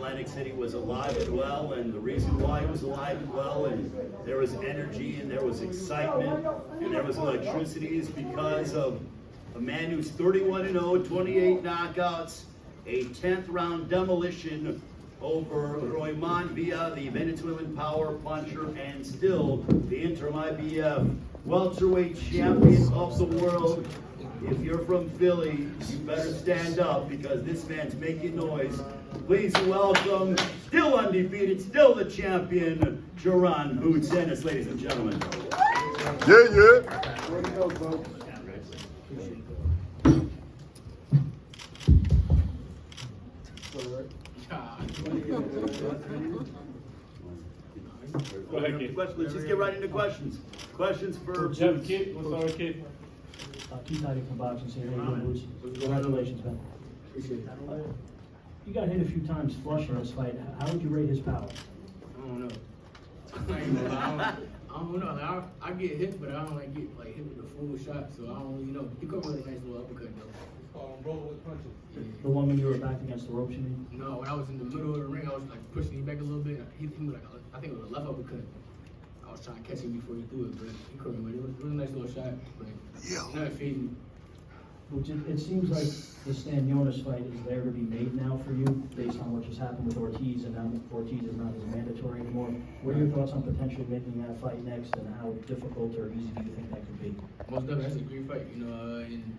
Atlantic City was alive and well, and the reason why it was alive and well, and there was energy, and there was excitement, and there was electricity, is because of a man who's 31-0, 28 knockouts, a 10th round demolition over Roymond via the Venezuelan power puncher, and still the interim IBF welterweight champion of the world. If you're from Philly, you better stand up because this man's making noise. Please welcome, still undefeated, still the champion, Jaron Boots Ennis, ladies and gentlemen. Where to go, folks? Go ahead, kid. Let's just get right into questions. Questions for Jeff, kid. What's our kid? TUse VidiQ boxing here. How you doing, Boots? Congratulations, man. Appreciate it. You got hit a few times flush in this fight. How would you rate his power? I don't know. I don't know. Like, I get hit, but I don't like get like hit with the full shot, so I don't really know. He could really nice little uppercut though. Roll with punches. The one when you were back against the ropes, you mean? No, when I was in the middle of the ring, I was like pushing him back a little bit. He was like, I think it was a left uppercut. I was trying to catch him before he threw it, but he couldn't win. It was a nice little shot, but not fading. Boots, it seems like the Stan Jonas fight is there to be made now for you, based on what just happened with Ortiz, and now Ortiz is not as mandatory anymore. What are your thoughts on potentially making that fight next, and how difficult or easy do you think that could be? Most definitely, that's a great fight, you know, and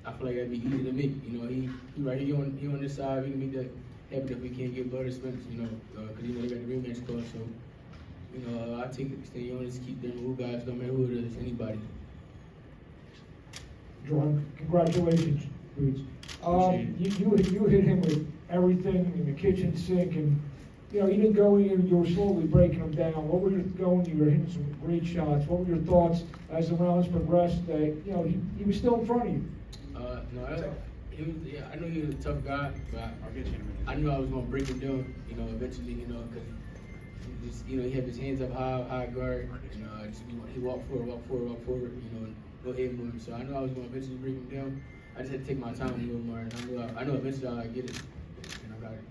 I feel like that'd be easy to make. You know, he right here he on this side. We can make that happen if we can't get blood Spence, you know, because you know they got the rematch clause. So, you know, I take it, Stan Jonas, keep them who guys, no matter who it is, anybody. Jaron, congratulations, Boots. You hit him with everything in the kitchen sink, and you didn't go in. You were slowly breaking him down. What were you going? You were hitting some great shots. What were your thoughts as the rounds progressed? That he was still in front of you. No, I knew he was a tough guy, but I knew I was gonna break him down. You know, eventually, you know, because he had his hands up high guard. You know, he walked forward. You know. No hit him. So I knew I was going to eventually break him down. I just had to take my time a little more, and I knew eventually I'd get it, and I got it.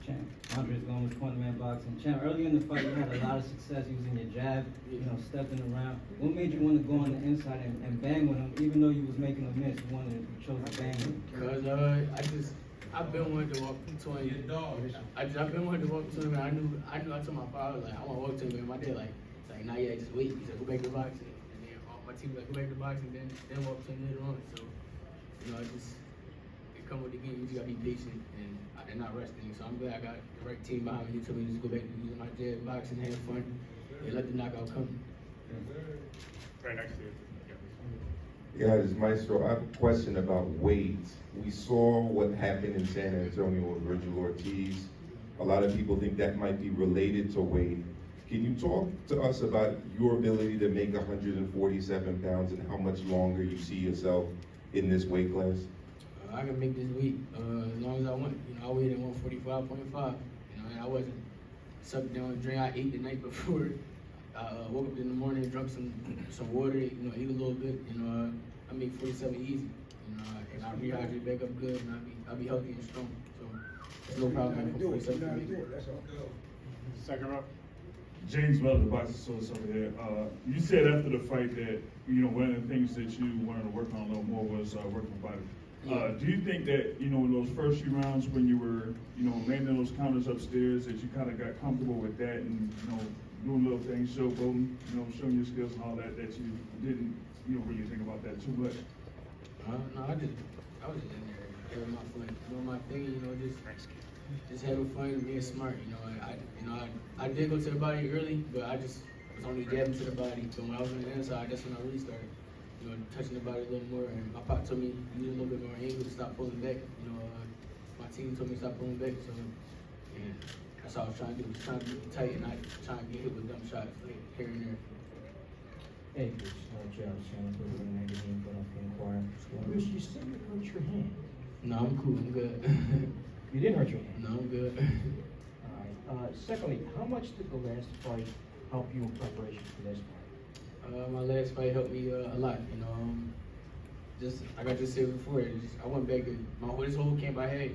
Champ, Andre's going with corner man boxing. Champ, early in the fight, you had a lot of success using your jab, stepping around. What made you want to go on the inside and bang with him, even though you was making a miss? You chose to bang with him? Because I've been wanting to walk to him. I've been wanting to walk to him, and I told my father, like, I want to walk to him, and my dad, like, not yet, just wait. He said, go back to boxing. My team like go back to boxing, then walk to him later on. So, you know, it come with the game. You just gotta be patient and not resting. So I'm glad I got the right team behind me. Told me to just go back to using my jab, boxing, have fun, and let the knockout come. Right next to you. Yeah, this is Maestro. I have a question about weight. We saw what happened in San Antonio with Virgil Ortiz. A lot of people think that might be related to weight. Can you talk to us about your ability to make 147 pounds and how much longer you see yourself in this weight class? I can make this weight as long as I want. You know, I weighed at 145.5. You know, and I wasn't sucked down and drink. I ate the night before. I woke up in the morning, drank some water. You know, ate a little bit. You know, I make 47 easy. You know, and I rehydrate back up good, and I'll be healthy and strong. So there's no problem for 47 for me. Second round. James Miller, the boxing source over here. You said after the fight that one of the things that you wanted to work on a little more was working body. Do you think that in those first few rounds when you were landing those counters upstairs that you kind of got comfortable with that and doing little things, showboating, showing your skills and all that you didn't really think about that too much? No, I was just in there having my fun, doing my thing, just having fun and being smart. I did go to the body early, but I just was only jabbing to the body. So when I was on the inside, that's when I really started, touching the body a little more. And my pop told me use a little bit more angle to stop pulling back. My team told me to stop pulling back. So yeah, that's all I was trying to do. Was trying to get tight and not trying to get hit with dumb shots like here and there. Hey, Boots, Jaron, for the magazine, but I'm inquiring. Bruce, you said you hurt your hand. No, I'm cool. I'm good. You didn't hurt your hand? No, I'm good. All right. Secondly, how much did the last fight help you in preparation for this fight? My last fight helped me a lot. Just like I just said before, I went back and this whole camp I had,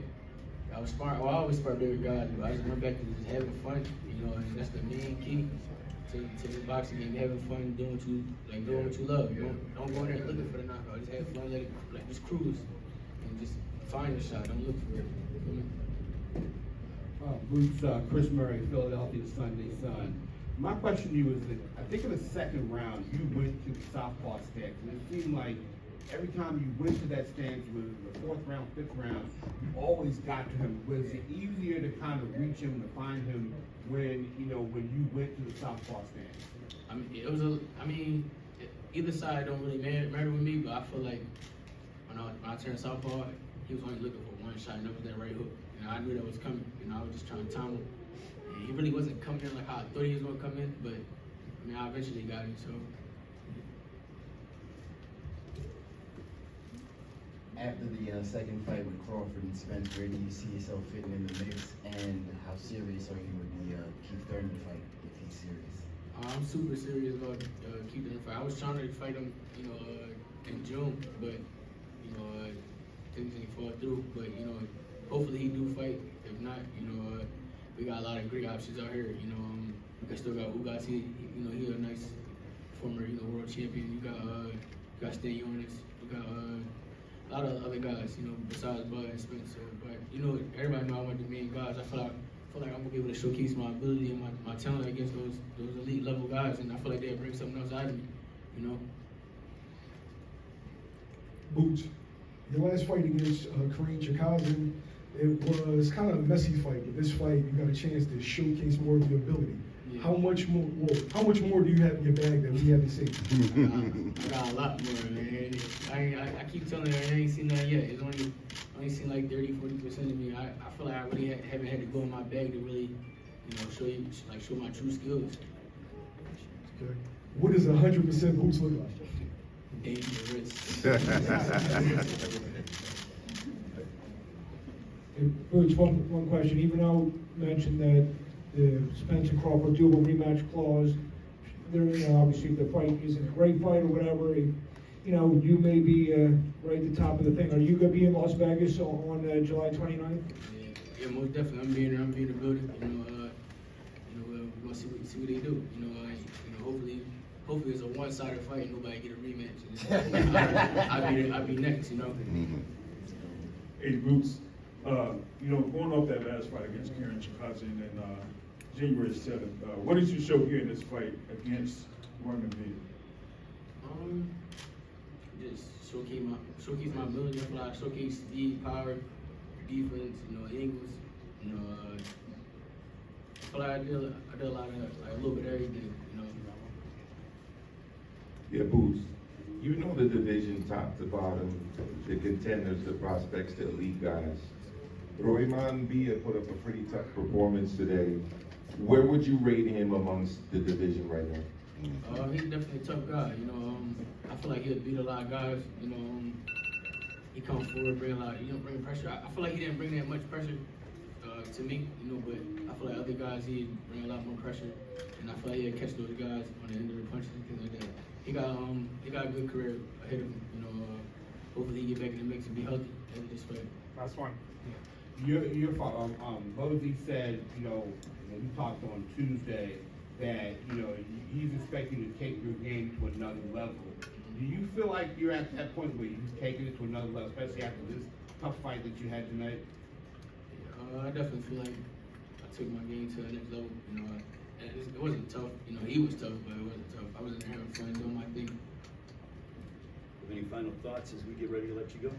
I was smart. Well, I always spar bigger guys, but I just went back to just having fun. You know, and that's the main key to the boxing game. Having fun, doing what you love. You don't go in there looking for the knockout. Just have fun, let it just cruise, and just find your shot. Don't look for it. Bruce, Chris Murray, Philadelphia Sunday Sun. My question to you is that I think in the second round you went to the southpaw stance, and it seemed like every time you went to that stance, whether the fourth round, fifth round, you always got to him. Was it easier to kind of reach him, to find him when you went to the southpaw stance? Either side don't really matter with me, but I feel like when I turned southpaw, he was only looking for one shot, and that was that right hook. You know, I knew that was coming. You know, I was just trying to time him. And he really wasn't coming in like how I thought he was going to come in, but I eventually got him. So. After the second fight with Crawford and Spence, where do you see yourself fitting in the mix, and how serious are you with the Keith Thurman fight, if he's serious? I'm super serious about keeping the fight. I was trying to fight him, in June, but things didn't fall through. But hopefully he do fight. If not, we got a lot of great options out here. We still got Ugas. He a nice former world champion. You got Stan Ennis. We got a lot of other guys. Besides Bud and Spencer. But everybody know I want the main guys. I feel like I'm gonna be able to showcase my ability and my talent against those elite level guys, and I feel like they'll bring something else out of me, Boots, your last fight against Kareem Chikazin, it was kind of a messy fight, but this fight you got a chance to showcase more of your ability. Yeah. How much more do you have in your bag that we haven't seen? I got a lot more, man. I keep telling her I ain't seen that yet. It's only seen like 30-40% of me. I feel like I really haven't had to go in my bag to really, show my true skills. Okay. What does 100% Boots look like? Dangerous. Boots, one question. Even though you mentioned that the Spence and Crawford doable rematch clause, obviously if the fight isn't a great fight or whatever, you may be right at the top of the thing. Are you going to be in Las Vegas on July 29th? Yeah, most definitely. I'm being there. I'm being in the building. We're gonna see what they do. Hopefully it's a one-sided fight and nobody get a rematch. I'll be next. Hey, Boots, going off that last fight against Karen Chikazin and January 7th, what did you show here in this fight against Roman V? Just showcase my ability. I feel like I showcase speed, power, defense, angles. I feel like I did a lot of a little bit of everything. Yeah, Boots, you know the division top to bottom, the contenders, the prospects, the elite guys. Royman Villa put up a pretty tough performance today. Where would you rate him amongst the division right now? He's definitely a tough guy. I feel like he'll beat a lot of guys. He comes forward, bring pressure. I feel like he didn't bring that much pressure to me, but I feel like other guys he'd bring a lot more pressure, and I feel like he'll catch those guys on the end of the punches and things like that. He got a good career ahead of him. Hopefully he get back in the mix and be healthy after this fight. Last one. Your father, Bozy said, when we talked on Tuesday, that he's expecting to take your game to another level. Do you feel like you're at that point where you've taken it to another level, especially after this tough fight that you had tonight? I definitely feel like I took my game to the next level. It wasn't tough. He was tough, but it wasn't tough. I was in there having fun, doing my thing. Any final thoughts as we get ready to let you go?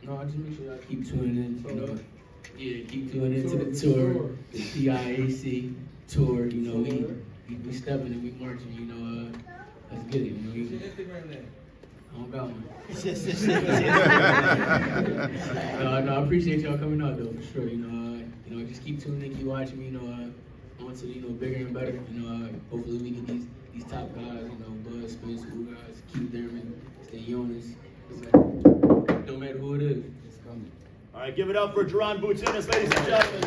No, I just make sure I keep tuning in. Keep tuning into the tour, the PIAC tour. We stepping and we marching. Let's get it. I don't got one. No, I appreciate y'all coming out though, for sure. Just keep tuning in, keep watching me. On to bigger and better. Hopefully we get these top guys. Bud, Spence, guys, Keith Thurman, Stan Ennis. Don't matter who it is. It's coming. All right, give it up for Jaron Ennis, ladies and gentlemen.